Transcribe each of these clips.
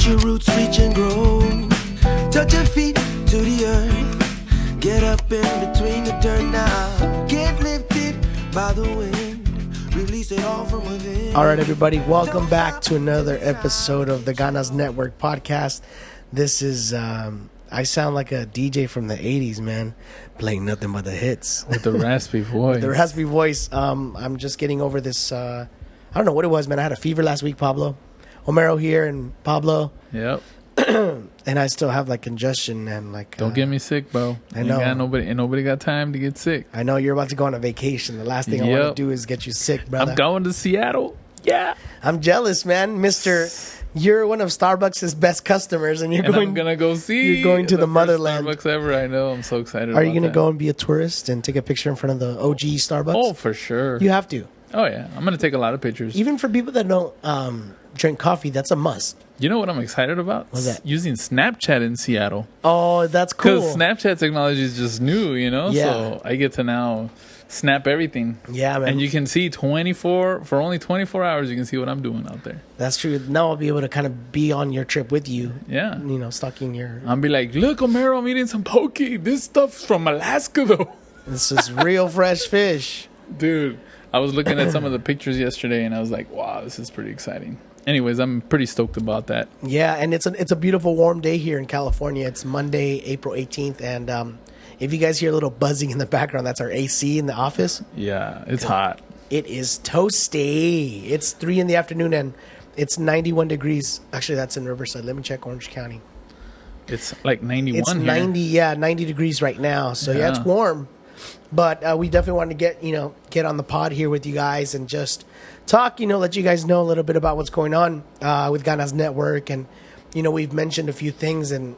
your roots reach and grow. Touch your feet to the earth. Get up in between the dirt now. Get lifted by the wind. Release it all from within. All right, everybody. Welcome back to another episode of the Ganas Network podcast. This is, I sound like a DJ from the 80s, man. Playing nothing but the hits. With the raspy voice. With the raspy voice. I'm just getting over this, I don't know what it was, man. I had a fever last week, Pablo. Homero here and Pablo. Yep. And I still have like congestion and like. Don't get me sick, bro. I know. Nobody got time to get sick. I know you're about to go on a vacation. The last thing I want to do is get you sick, brother. I'm going to Seattle. Yeah. I'm jealous, man. You're one of Starbucks' best customers, and I'm gonna go see. You're going to the motherland. Starbucks ever? I know. I'm so excited. Are you gonna go and be a tourist and take a picture in front of the OG Starbucks? Oh, for sure. You have to. Oh yeah, I'm gonna take a lot of pictures. Even for people that don't drink coffee, that's a must. You know what I'm excited about? What's that? Using Snapchat in Seattle. Oh, that's cool. Because Snapchat technology is just new, you know. Yeah. So I get to now snap everything. Yeah, man. And you can see for only 24 hours. You can see what I'm doing out there. That's true. Now I'll be able to kind of be on your trip with you. Yeah. You know, stalking your. I'll be like, look, Homero, I'm eating some poke. This stuff's from Alaska, though. This is real fresh fish, dude. I was looking at some of the pictures yesterday, and I was like, wow, this is pretty exciting. Anyways, I'm pretty stoked about that. Yeah, and it's a beautiful warm day here in California. It's Monday, April 18th, and if you guys hear a little buzzing in the background, that's our AC in the office. Yeah, it's hot. It is toasty. It's 3 in the afternoon, and it's 91 degrees. Actually, that's in Riverside. Let me check Orange County. It's like 91 It's here. 90 degrees right now. So, yeah it's warm. But we definitely wanted to get on the pod here with you guys and just talk, let you guys know a little bit about what's going on with Ganas Network. And, we've mentioned a few things, and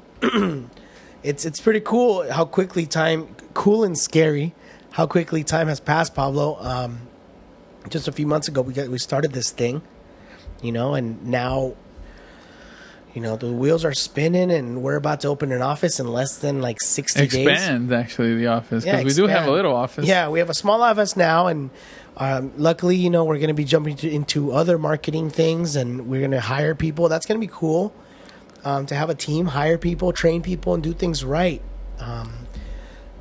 it's pretty cool how quickly cool and scary, how quickly time has passed, Pablo. Just a few months ago, we started this thing, and now, the wheels are spinning, and we're about to open an office in less than like 60 days. Expand, actually, the office. Because we do have a little office. Yeah, we have a small office now, and luckily, we're going to be jumping into other marketing things, and we're going to hire people. That's going to be cool to have a team, hire people, train people, and do things right.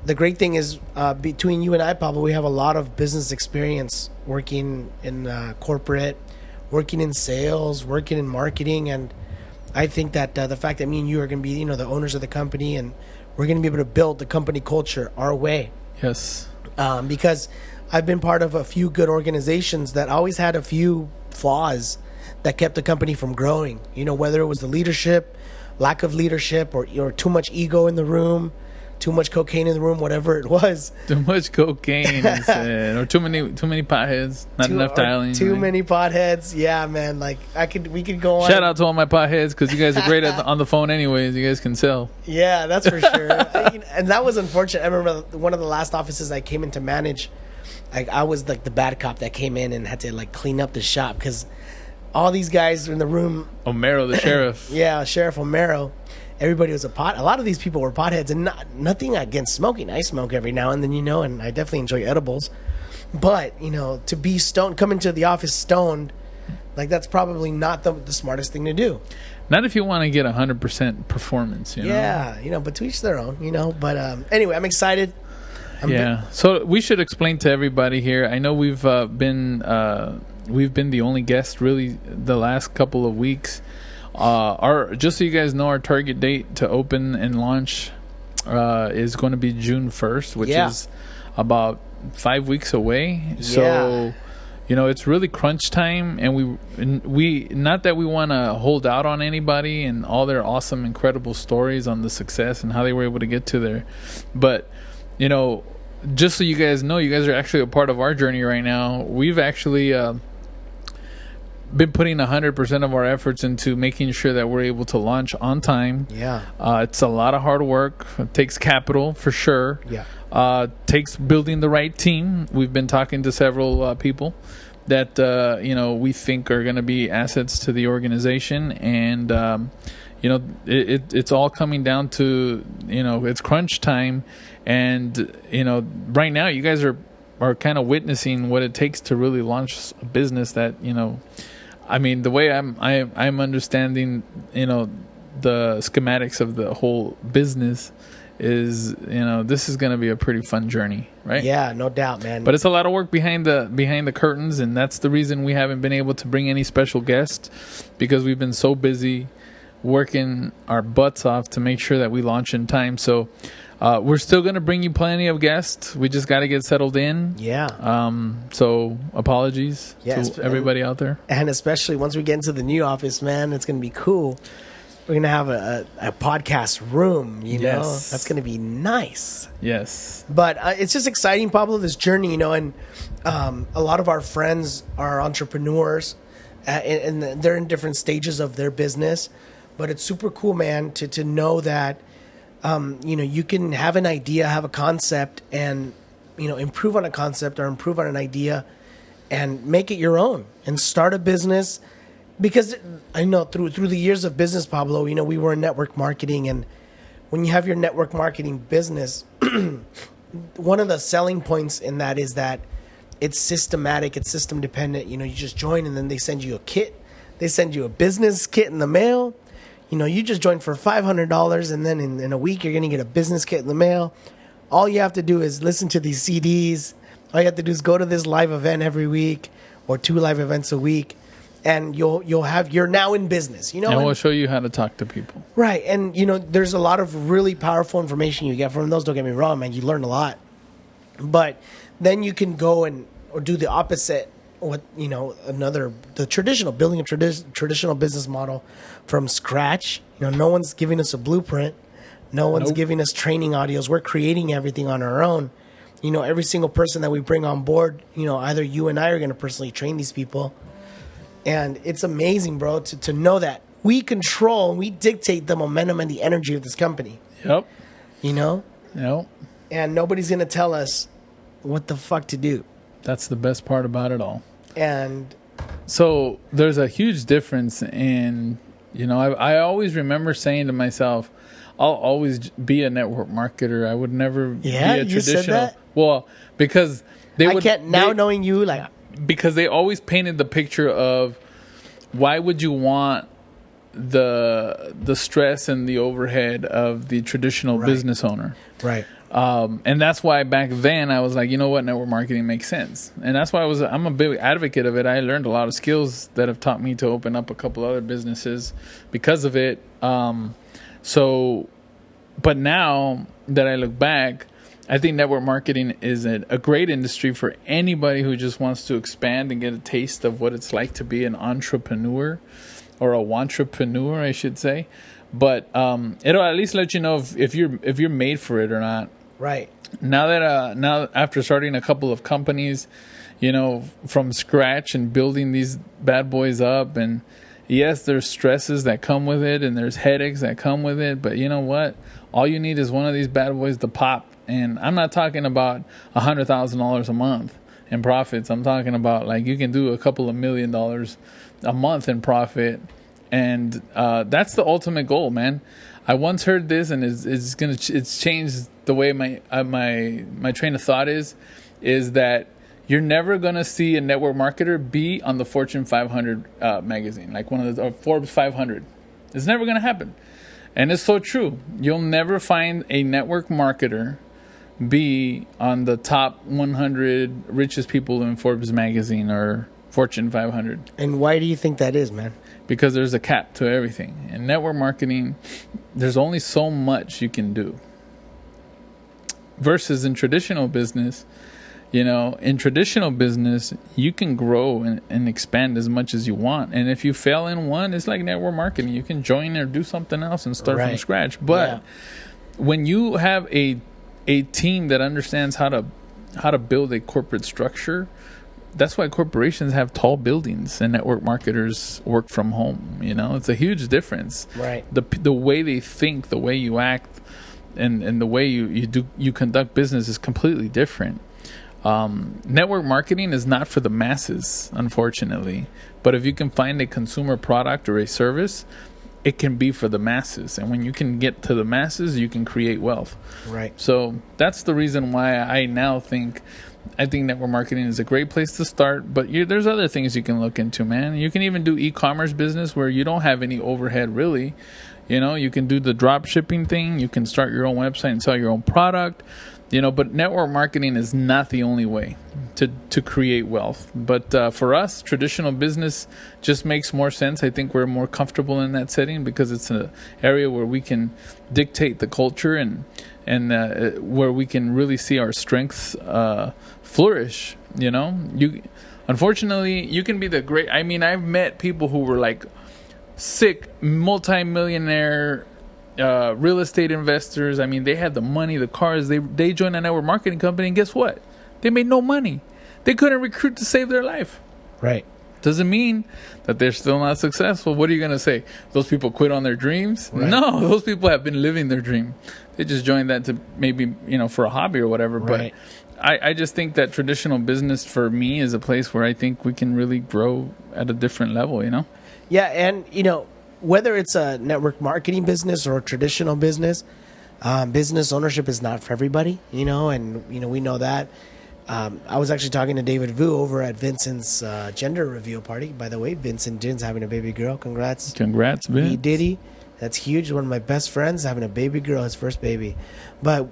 The great thing is between you and I, Pablo, we have a lot of business experience working in corporate, working in sales, working in marketing, and I think that the fact that me and you are going to be, the owners of the company, and we're going to be able to build the company culture our way. Yes. Because I've been part of a few good organizations that always had a few flaws that kept the company from growing. Whether it was the leadership, lack of leadership, or too much ego in the room, too much cocaine in the room, whatever it was. Too much cocaine, or too many potheads, not enough dialing. Too many potheads. Yeah, man. Like we could go on. Shout out to all my potheads, because you guys are great on the phone anyways. You guys can sell. Yeah, that's for sure. And that was unfortunate. I remember one of the last offices I came in to manage, I was like the bad cop that came in and had to like clean up the shop, because all these guys in the room. Homero, the sheriff. Yeah, Sheriff Homero. Everybody was a lot of these people were potheads, and nothing against smoking. I smoke every now and then, and I definitely enjoy edibles. But, to be stoned, come into the office stoned, like that's probably not the smartest thing to do. Not if you want to get 100% performance, Yeah, but to each their own, But anyway, I'm excited. So we should explain to everybody here. I know we've been the only guest really the last couple of weeks. Just so you guys know, our target date to open and launch is going to be June 1st, which is about 5 weeks away. So, it's really crunch time, and we not that we want to hold out on anybody and all their awesome, incredible stories on the success and how they were able to get to there, but just so you guys know, you guys are actually a part of our journey right now. We've actually been putting 100% of our efforts into making sure that we're able to launch on time. Yeah. It's a lot of hard work. It takes capital for sure. Yeah. Takes building the right team. We've been talking to several people that we think are going to be assets to the organization, and it's all coming down to it's crunch time, and right now you guys are kind of witnessing what it takes to really launch a business that I mean, the way I'm understanding, the schematics of the whole business is, this is going to be a pretty fun journey, right? Yeah, no doubt, man. But it's a lot of work behind the curtains, and that's the reason we haven't been able to bring any special guests, because we've been so busy working our butts off to make sure that we launch in time. So we're still going to bring you plenty of guests. We just got to get settled in. Yeah. So apologies to everybody out there. And especially once we get into the new office, man, it's going to be cool. We're going to have a podcast room, know? That's going to be nice. Yes. But it's just exciting, Pablo, this journey, and a lot of our friends are entrepreneurs, and they're in different stages of their business. But it's super cool, man, to know that, you can have an idea, have a concept, and, improve on a concept or improve on an idea and make it your own and start a business. Because I know through the years of business, Pablo, we were in network marketing. And when you have your network marketing business, one of the selling points in that is that it's systematic, it's system dependent. You just join and then they send you a kit. They send you a business kit in the mail. You just join for $500, and then in a week you're going to get a business kit in the mail. All you have to do is listen to these CDs. All you have to do is go to this live event every week or 2 live events a week, and you're now in business. And we'll show you how to talk to people. Right, and there's a lot of really powerful information you get from those. Don't get me wrong, man. You learn a lot, but then you can go or do the opposite. What the traditional building a traditional business model from scratch. No one's giving us a blueprint. No one's giving us training audios. We're creating everything on our own. Every single person that we bring on board, either you and I are going to personally train these people. And it's amazing, bro, to know that we control and we dictate the momentum and the energy of this company. Yep. Yep. And nobody's going to tell us what the fuck to do. That's the best part about it all. And so there's a huge difference in, I always remember saying to myself, I'll always be a network marketer. I would never be a traditional. You said that? Well, because knowing you, because they always painted the picture of, why would you want the stress and the overhead of the traditional business owner? Right. And that's why back then I was like, network marketing makes sense. And that's why I'm a big advocate of it. I learned a lot of skills that have taught me to open up a couple other businesses because of it. But now that I look back, I think network marketing is a great industry for anybody who just wants to expand and get a taste of what it's like to be an entrepreneur, or a wantrepreneur, I should say. But it'll at least let you know if you're made for it or not. Right. Now after starting a couple of companies, from scratch and building these bad boys up, and yes, there's stresses that come with it and there's headaches that come with it. But you know what? All you need is one of these bad boys to pop. And I'm not talking about $100,000 a month in profits. I'm talking about you can do a couple of $1 million a month in profit. And that's the ultimate goal, man. I once heard this, and it's changed the way my train of thought is that you're never gonna see a network marketer be on the Fortune 500 magazine, like one of the Forbes 500. It's never gonna happen, and it's so true. You'll never find a network marketer be on the top 100 richest people in Forbes magazine or Fortune 500. And why do you think that is, man? Because there's a cap to everything. In network marketing, there's only so much you can do. Versus in traditional business, you can grow and expand as much as you want. And if you fail in one, it's like network marketing. You can join or do something else and start from scratch. But when you have a team that understands how to build a corporate structure, that's why corporations have tall buildings and network marketers work from home. It's a huge difference. Right. The way they think, the way you act, and the way you conduct business is completely different. Network marketing is not for the masses, unfortunately. But if you can find a consumer product or a service, it can be for the masses. And when you can get to the masses, you can create wealth. Right. So that's the reason why I now think I think network marketing is a great place to start, but there's other things you can look into, man. You can even do e-commerce business where you don't have any overhead, really. You can do the drop shipping thing. You can start your own website and sell your own product. But network marketing is not the only way to create wealth. But for us, traditional business just makes more sense. I think we're more comfortable in that setting because it's an area where we can dictate the culture and where we can really see our strengths flourish. Unfortunately, you can be the great. I mean, I've met people who were like sick, multi-millionaire real estate investors. I mean, they had the money, the cars. They joined a network marketing company, and guess what? They made no money. They couldn't recruit to save their life. Right. Doesn't mean that they're still not successful. What are you going to say? Those people quit on their dreams? Right. No, those people have been living their dream. They just joined that to maybe, for a hobby or whatever. Right. But I just think that traditional business for me is a place where I think we can really grow at a different level, Yeah, and, whether it's a network marketing business or a traditional business, business ownership is not for everybody, and, we know that. I was actually talking to David Vu over at Vincent's gender reveal party. By the way, Vincent Jin's having a baby girl. Congrats. Congrats, Vince. He Diddy. That's huge. One of my best friends having a baby girl, his first baby. But,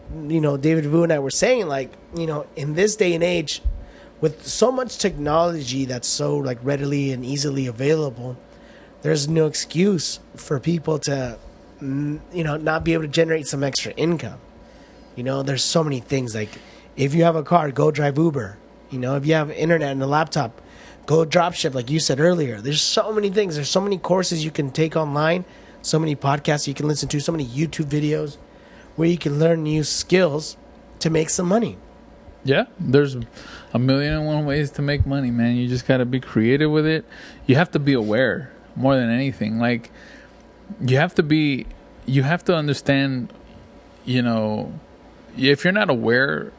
David Vu and I were saying, in this day and age, with so much technology that's so, readily and easily available, there's no excuse for people to, not be able to generate some extra income. There's so many things. If you have a car, go drive Uber. If you have internet and a laptop, go drop ship, like you said earlier. There's so many things. There's so many courses you can take online, so many podcasts you can listen to, so many YouTube videos where you can learn new skills to make some money. Yeah, there's 1,000,001 ways to make money, man. You just got to be creative with it. You have to be aware more than anything. You have to understand, if you're not aware,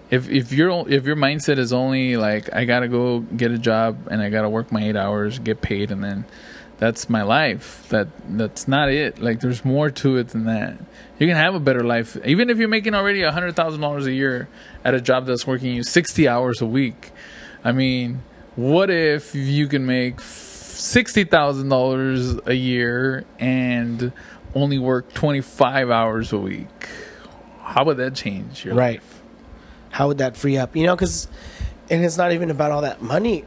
if your mindset is only I got to go get a job and I got to work my 8 hours, get paid, and then that's my life. That's not it. There's more to it than that. You can have a better life. Even if you're making already $100,000 a year at a job that's working you 60 hours a week. I mean, what if you can make $60,000 a year and only work 25 hours a week? How would that change your life? How would that free up? Because, and it's not even about all that money.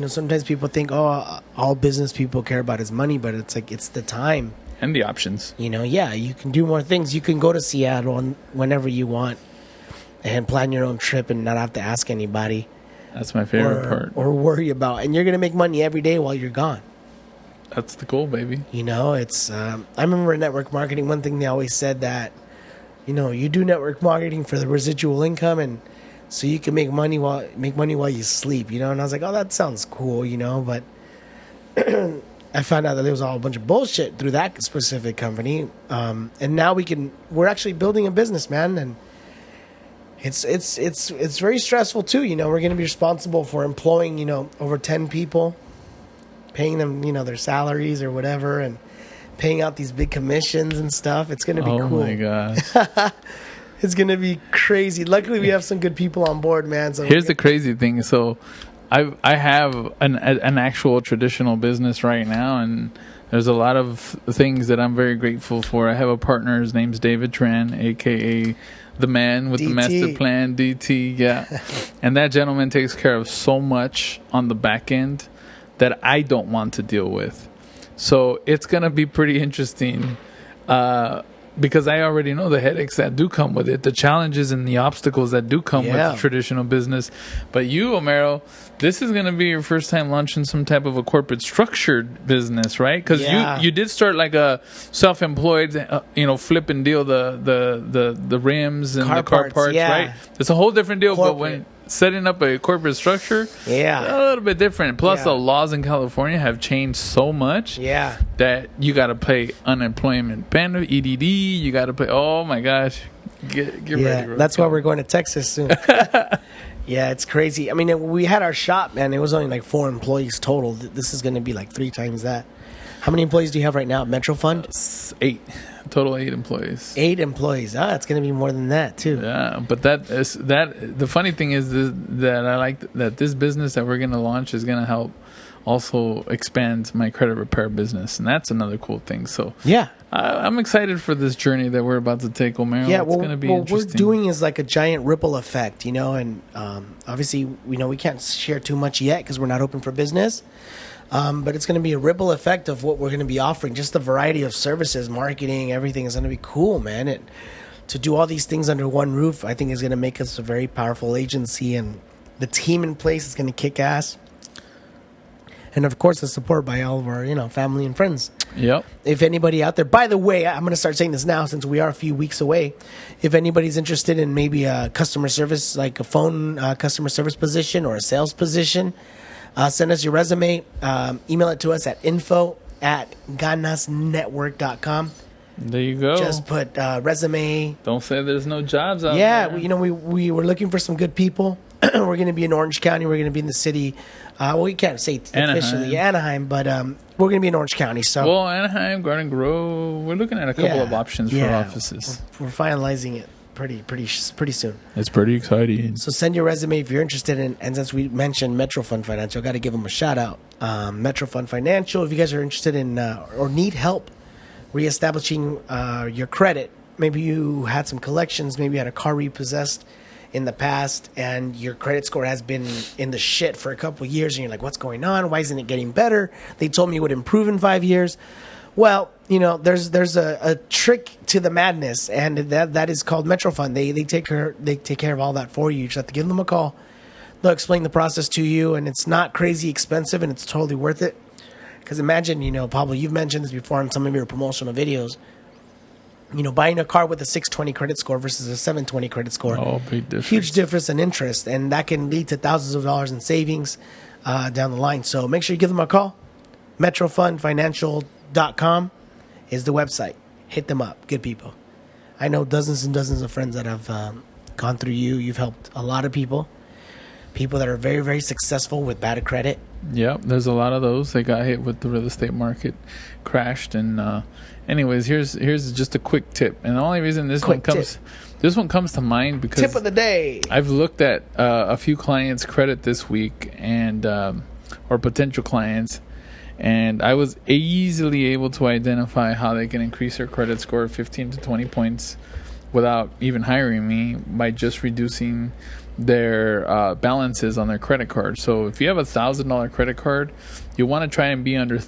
Sometimes people think, all business people care about is money, but it's it's the time. And the options. Yeah, you can do more things. You can go to Seattle whenever you want and plan your own trip and not have to ask anybody. That's my favorite part. Or worry about. And you're going to make money every day while you're gone. That's the goal, baby. It's, I remember in network marketing, one thing they always said that, you do network marketing for the residual income and so you can make money while you sleep, and I was like, oh, that sounds cool, but I found out that there was all a bunch of bullshit through that specific company. And now we're actually building a business, man. And it's very stressful too. We're going to be responsible for employing, over 10 people, paying them, their salaries or whatever, and paying out these big commissions and stuff. It's going to be cool. Oh my gosh. It's going to be crazy. Luckily, we have some good people on board, man. So here's the crazy thing. So I have an actual traditional business right now, and there's a lot of things that I'm very grateful for. I have a partner. His name's David Tran, a.k.a. the man with DT. the master plan, DT. Yeah. And that gentleman takes care of so much on the back end that I don't want to deal with. So it's going to be pretty interesting because I already know the headaches that do come with it, the challenges and the obstacles that do come with the traditional business. But you, Omero, this is going to be your first time launching some type of a corporate structured business, right? Because you did start like a self-employed, flip and deal the rims and the car parts, right? It's a whole different deal. Corporate. But when setting up a corporate structure, a little bit different. Plus, the laws in California have changed so much that you got to pay unemployment benefit, EDD. You got to pay. Oh my gosh, get ready. Bro. That's why we're going to Texas soon. Yeah, it's crazy. I mean, we had our shop, man. It was only like 4 employees total. This is going to be like 3 times that. How many employees do you have right now at Metro Fund? 8. Total 8 employees. 8 employees. It's going to be more than that too. Yeah, but the funny thing is that I like that this business that we're going to launch is going to help also expand my credit repair business, and that's another cool thing. So yeah, I'm excited for this journey that we're about to take, Omar. Yeah, it's going to be what interesting. we're doing is like a giant ripple effect, and obviously we can't share too much yet because we're not open for business. But it's going to be a ripple effect of what we're going to be offering. Just the variety of services, marketing, everything is going to be cool, man. And to do all these things under one roof, I think is going to make us a very powerful agency. And the team in place is going to kick ass. And of course, the support by all of our, family and friends. Yep. If anybody out there, by the way, I'm going to start saying this now since we are a few weeks away. If anybody's interested in maybe a customer service, like a phone customer service position or a sales position, send us your resume. Email it to us at info@ganasnetwork.com. There you go. Just put resume. Don't say there's no jobs out there. Yeah, we were looking for some good people. We're going to be in Orange County. We're going to be in the city. We can't say officially Anaheim, but we're going to be in Orange County. So Anaheim, Garden Grove. We're looking at a couple of options for offices. We're finalizing it pretty soon. It's pretty exciting. So send your resume if you're interested in. And since we mentioned Metro Fund Financial, I got to give them a shout out. Metro Fund Financial. If you guys are interested in or need help reestablishing your credit, maybe you had some collections, maybe you had a car repossessed in the past and your credit score has been in the shit for a couple of years and you're like, what's going on? Why isn't it getting better? They told me it would improve in 5 years. Well, there's a trick to the madness, and that is called Metro Fund. They take care of all that for you. You just have to give them a call. They'll explain the process to you, and it's not crazy expensive, and it's totally worth it. Because imagine, Pablo, you've mentioned this before on some of your promotional videos. Buying a car with a 620 credit score versus a 720 credit score. Oh, big difference. Huge difference in interest, and that can lead to thousands of dollars in savings down the line. So make sure you give them a call. MetroFundFinancial.com is the website. Hit them up. Good people. I know dozens and dozens of friends that have gone through you. You've helped a lot of people that are very, very successful with bad credit. Yep, there's a lot of those. They got hit with the real estate market, crashed, and anyways, here's just a quick tip. And the only reason this one comes to mind because tip of the day. I've looked at a few clients' credit this week and or potential clients, and I was easily able to identify how they can increase their credit score 15 to 20 points without even hiring me by just reducing their balances on their credit card. So if you have $1,000 credit card, you want to try and be under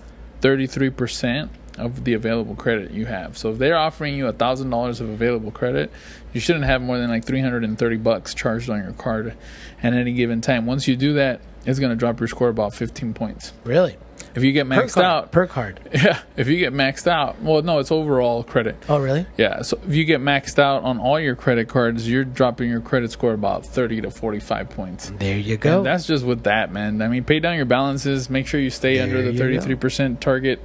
33% of the available credit you have. So if they're offering you $1,000 of available credit, you shouldn't have more than like $330 charged on your card at any given time. Once you do that, it's going to drop your score about 15 points. Really? If you get maxed out per card. Yeah, if you get maxed out, well, no, it's overall credit. Oh, really? Yeah, so if you get maxed out on all your credit cards, you're dropping your credit score about 30 to 45 points. There you go. And that's just with that, man. I mean, pay down your balances, make sure you stay under the 33% target,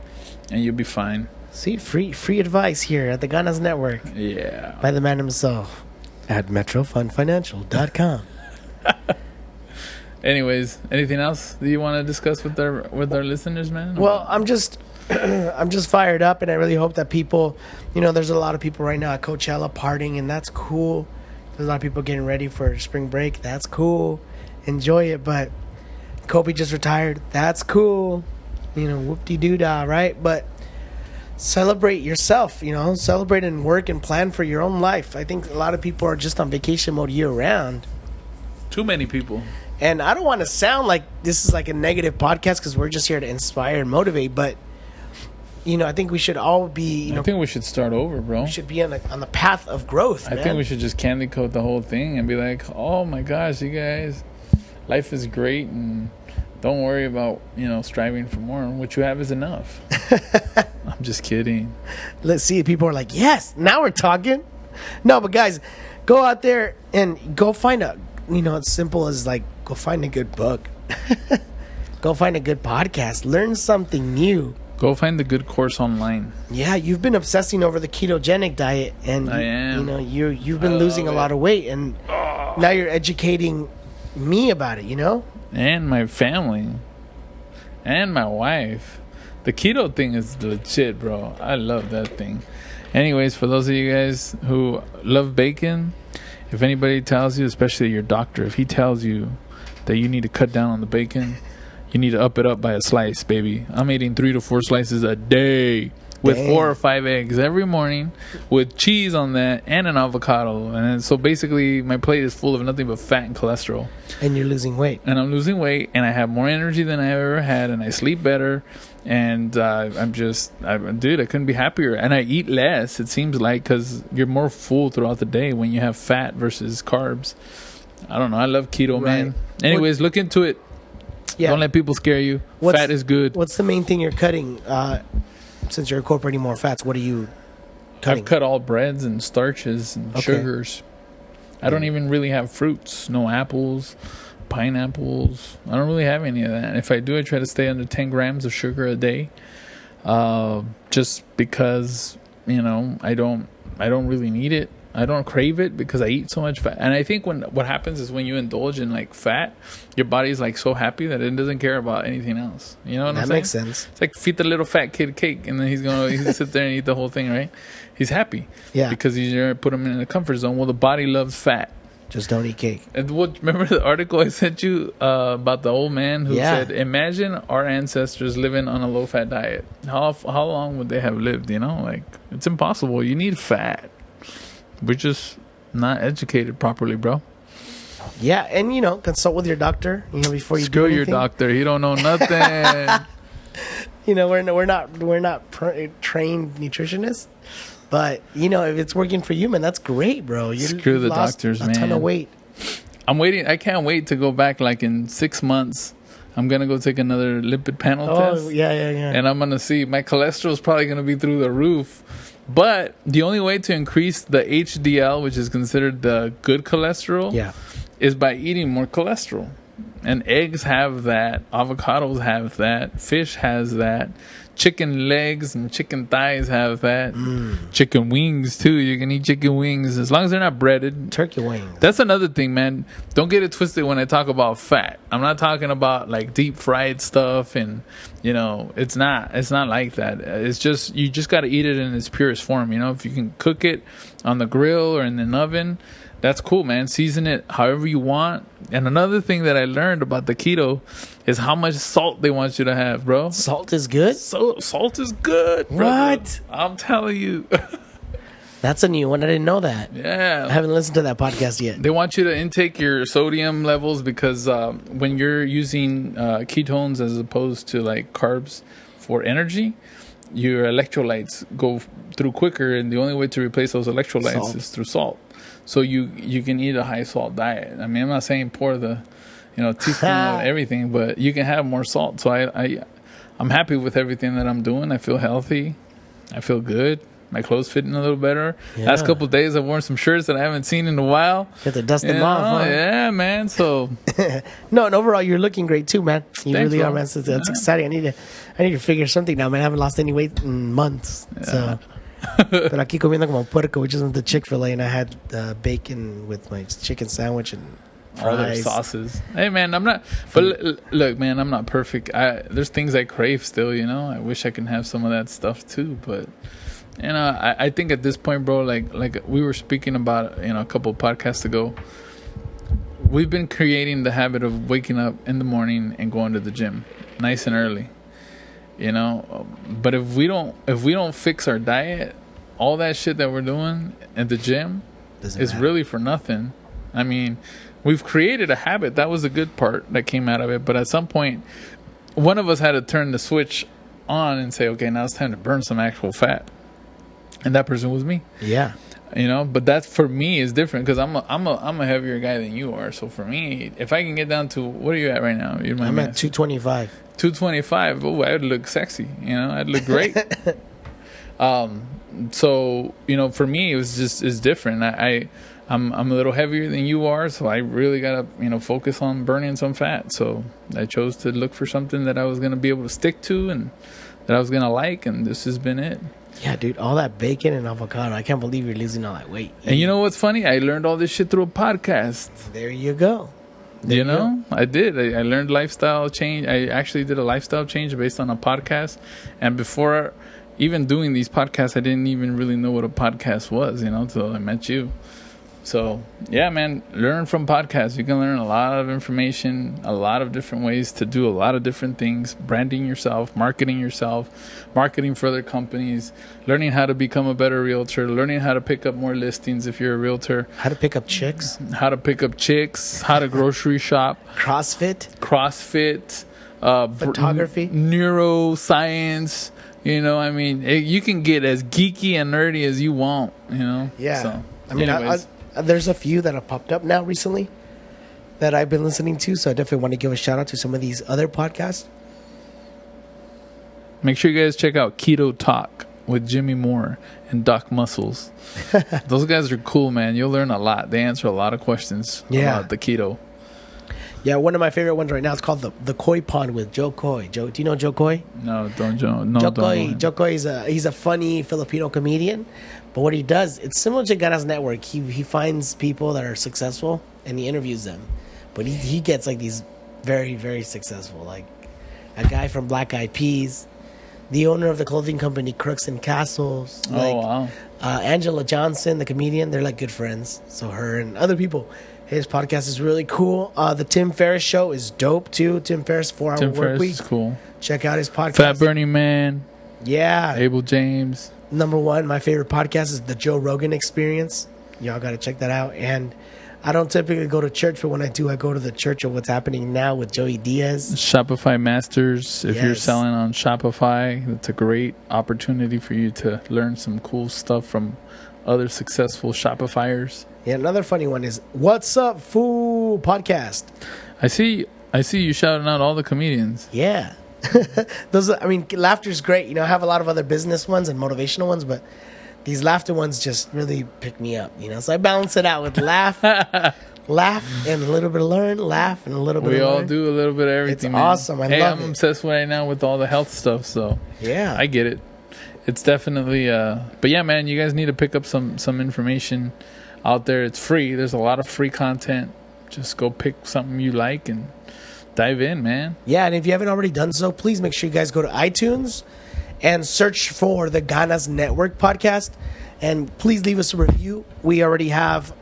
and you'll be fine. See, free advice here at the Ganas Network. Yeah. By the man himself at MetroFundFinancial.com. Anyways, anything else that you want to discuss with our listeners, man? Well, I'm just fired up, and I really hope that people, there's a lot of people right now at Coachella partying, and that's cool. There's a lot of people getting ready for spring break. That's cool. Enjoy it. But Kobe just retired. That's cool. Whoop-de-doo-dah, right? But celebrate yourself, celebrate and work and plan for your own life. I think a lot of people are just on vacation mode year round. Too many people. And I don't want to sound like this is like a negative podcast because we're just here to inspire and motivate. But, I think we should all be, I think we should start over, bro. We should be on the path of growth, I think we should just candy coat the whole thing and be like, oh my gosh, you guys, life is great and don't worry about, striving for more. What you have is enough. I'm just kidding. Let's see. People are like, yes, now we're talking. No, but guys, go out there and go find it's simple as like, go find a good book. Go find a good podcast. Learn something new. Go find the good course online. Yeah, you've been obsessing over the ketogenic diet, and I am. You've been losing a lot of weight, and now you're educating me about it. And my family, and my wife. The keto thing is legit, bro. I love that thing. Anyways, for those of you guys who love bacon, if anybody tells you, especially your doctor, if he tells you that you need to cut down on the bacon, you need to up it up by a slice, baby. I'm eating 3 to 4 slices a day with 4 or 5 eggs every morning with cheese on that and an avocado. And so basically my plate is full of nothing but fat and cholesterol. And you're losing weight. And I'm losing weight, and I have more energy than I ever had, and I sleep better. And dude, I couldn't be happier. And I eat less, it seems like, because you're more full throughout the day when you have fat versus carbs. I don't know. I love keto, man. Anyways, look into it. Yeah. Don't let people scare you. Fat is good. What's the main thing you're cutting? Since you're incorporating more fats, what are you cutting? I've cut all breads and starches and sugars. I don't even really have fruits. No apples, pineapples. I don't really have any of that. If I do, I try to stay under 10 grams of sugar a day. Just because, I don't really need it. I don't crave it because I eat so much fat. And I think what happens is when you indulge in like fat, your body's like so happy that it doesn't care about anything else. You know what I'm saying? That makes sense. It's like feed the little fat kid cake, and then he's gonna sit there and eat the whole thing, right? He's happy. Yeah. Because you put him in a comfort zone. Well, the body loves fat. Just don't eat cake. And remember the article I sent you about the old man who said, imagine our ancestors living on a low-fat diet. How long would they have lived, Like, it's impossible. You need fat. We're just not educated properly, bro. Yeah, and consult with your doctor. Before you Screw do anything. Your doctor. He don't know nothing. We're not trained nutritionists, but if it's working for you, man, that's great, bro. Screw the doctors, man. A ton of weight. I'm waiting. I can't wait to go back. Like in 6 months, I'm gonna go take another lipid panel test. Oh yeah. And I'm gonna see my cholesterol is probably gonna be through the roof. But the only way to increase the HDL, which is considered the good cholesterol, is by eating more cholesterol. And eggs have that. Avocados have that. Fish has that. Chicken legs and chicken thighs have that. Chicken wings, too. You can eat chicken wings as long as they're not breaded. Turkey wings. That's another thing, man. Don't get it twisted when I talk about fat. I'm not talking about like deep fried stuff, and it's not like that. It's just you just got to eat it in its purest form. If you can cook it on the grill or in an oven, that's cool, man. Season it however you want. And another thing that I learned about the keto is how much salt they want you to have, bro. Salt is good? Salt is good, brother. What? I'm telling you. That's a new one. I didn't know that. Yeah. I haven't listened to that podcast yet. They want you to intake your sodium levels because when you're using ketones as opposed to like carbs for energy, your electrolytes go through quicker, and the only way to replace those electrolytes is through salt. So you can eat a high salt diet. I mean, I'm not saying pour the teaspoon of everything, but you can have more salt. So I'm happy with everything that I'm doing. I feel healthy. I feel good. My clothes fitting a little better. Yeah. Last couple of days, I've worn some shirts that I haven't seen in a while. Get to dust them off, huh? Yeah, man. So no, and overall, you're looking great too, man. You Thanks, really are, man. So that's exciting. I need to figure something out, man. I haven't lost any weight in months. Yeah. So. Pero aquí comiendo como puerco. We just went to Chick-fil-A and I had bacon with my chicken sandwich and fries. Other sauces. Hey, man, I'm not. But look, man, I'm not perfect. There's things I crave still. I wish I can have some of that stuff too. But I think at this point, bro, like we were speaking about, a couple of podcasts ago, we've been creating the habit of waking up in the morning and going to the gym nice and early. But if we don't fix our diet, all that shit that we're doing at the gym is really for nothing. I mean, we've created a habit. That was the good part that came out of it. But at some point, one of us had to turn the switch on and say, okay, now it's time to burn some actual fat. And that person was me. Yeah. But that for me is different because I'm a heavier guy than you are. So for me, if I can get down to, what are you at right now? I'm at 225. 225. Oh, I'd look sexy. I'd look great. So for me, it's different. I'm a little heavier than you are, so I really gotta focus on burning some fat. So I chose to look for something that I was gonna be able to stick to and that I was gonna like, and this has been it. Yeah, dude, all that bacon and avocado. I can't believe you're losing all that weight. And you know what's funny? I learned all this shit through a podcast. There you go. You know, I did. I learned lifestyle change. I actually did a lifestyle change based on a podcast. And before even doing these podcasts, I didn't even really know what a podcast was, until I met you. So, yeah, man, learn from podcasts. You can learn a lot of information, a lot of different ways to do a lot of different things, branding yourself, marketing for other companies, learning how to become a better realtor, learning how to pick up more listings if you're a realtor. How to pick up chicks. How to grocery shop. CrossFit. Photography. Neuroscience. You can get as geeky and nerdy as you want, Yeah. So, I mean, there's a few that have popped up now recently that I've been listening to, so I definitely want to give a shout out to some of these other podcasts. Make sure you guys check out Keto Talk with Jimmy Moore and Doc Muscles. Those guys are cool, man. You'll learn a lot. They answer a lot of questions about the keto. Yeah, one of my favorite ones right now is called the Koi Pond with Joe Coy. Do you know Joe Coy? No, don't Joe. No, Joe Coy is a funny Filipino comedian. But what he does, it's similar to Ganas Network. He finds people that are successful and he interviews them. But he gets like these very, very successful. Like a guy from Black Eyed Peas, the owner of the clothing company Crooks and Castles. Wow. Angela Johnson, the comedian, they're like good friends. So her and other people. His podcast is really cool. The Tim Ferriss show is dope too. Tim Ferriss, 4 Hour Work Week. Is cool. Check out his podcast. Fat Burning Man. Yeah. Abel James. Number one, my favorite podcast is the Joe Rogan Experience. Y'all got to check that out. And I don't typically go to church, but when I do, I go to the church of what's happening now with Joey Diaz. Shopify Masters. If you're selling on Shopify, that's a great opportunity for you to learn some cool stuff from other successful Shopifyers. Yeah, another funny one is What's Up Fool Podcast. I see you shouting out all the comedians. Yeah. Laughter's great. I have a lot of other business ones and motivational ones, but these laughter ones just really pick me up, So I balance it out with laugh and a little bit of learn, laugh and a little bit of learn. We all do a little bit of everything, It's man. awesome. I love it. I'm obsessed right now with all the health stuff, so yeah. I get it. It's definitely but yeah, man, you guys need to pick up some information out there. It's free. There's a lot of free content. Just go pick something you like and dive in, man. Yeah, and if you haven't already done so, please make sure you guys go to iTunes and search for the Ganas Network podcast. And please leave us a review. We already have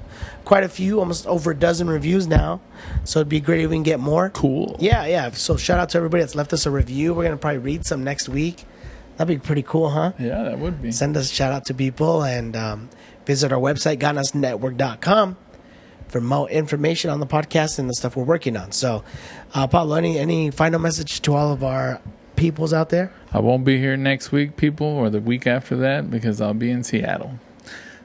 quite a few, almost over a dozen reviews now. So it'd be great if we can get more. Cool. Yeah. So shout out to everybody that's left us a review. We're going to probably read some next week. That'd be pretty cool, huh? Yeah, that would be. Send us a shout out to people and visit our website, ganasnetwork.com. for more information on the podcast and the stuff we're working on. So, Pablo, any final message to all of our peoples out there? I won't be here next week, people, or the week after that, because I'll be in Seattle.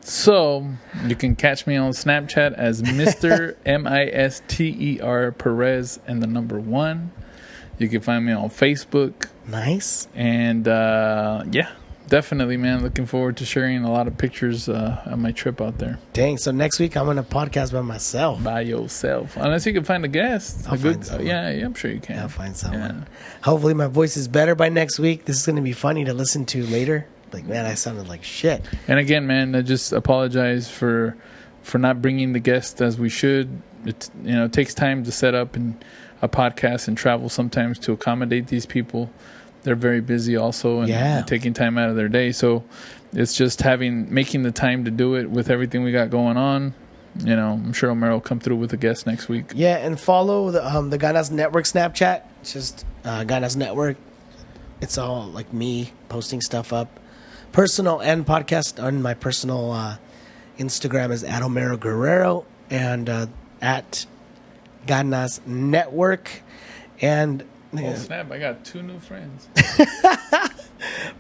So, you can catch me on Snapchat as Mr. Mister Perez and the number 1. You can find me on Facebook. Nice. And, yeah. Definitely, man. Looking forward to sharing a lot of pictures on my trip out there. Dang, so next week I'm going to podcast by myself. By yourself. Unless you can find a guest. I'll find someone. Yeah, I'm sure you can. I'll find someone. Yeah. Hopefully my voice is better by next week. This is going to be funny to listen to later. Like, man, I sounded like shit. And again, man, I just apologize for not bringing the guest as we should. It takes time to set up a podcast and travel sometimes to accommodate these people. They're very busy also and taking time out of their day. So it's just making the time to do it with everything we got going on. I'm sure Omar will come through with a guest next week. Yeah, and follow the Ganas Network Snapchat. It's just Ganas Network. It's all like me posting stuff up. Personal and podcast on my personal Instagram is @OmeroGuerrero and at Ganas Network. And oh, snap. I got 2 new friends.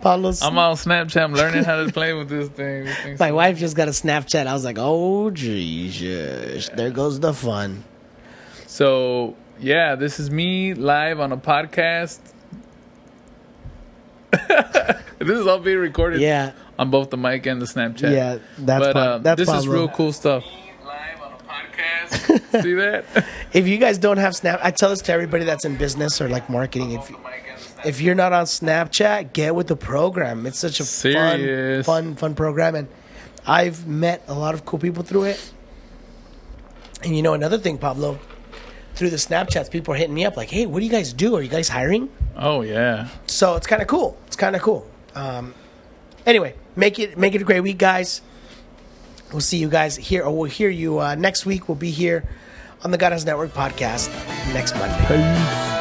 Pablo's, I'm on Snapchat. I'm learning how to play with this thing. My wife just got a Snapchat. I was like, oh, Jesus. There goes the fun. So, yeah, this is me live on a podcast. This is all being recorded on both the mic and the Snapchat. Yeah, that's this Pablo. Is real cool stuff. Live on a podcast. See that? If you guys don't have Snap, I tell this to everybody that's in business or like marketing. If you're not on Snapchat, get with the program. It's such a fun program, and I've met a lot of cool people through it. And another thing, Pablo, through the Snapchats, people are hitting me up like, hey, what do you guys do? Are you guys hiring? Oh, yeah. So it's kind of cool. Anyway, make it a great week, guys. We'll see you guys here, or we'll hear you next week. We'll be here on the Ganas Network podcast next Monday. Peace.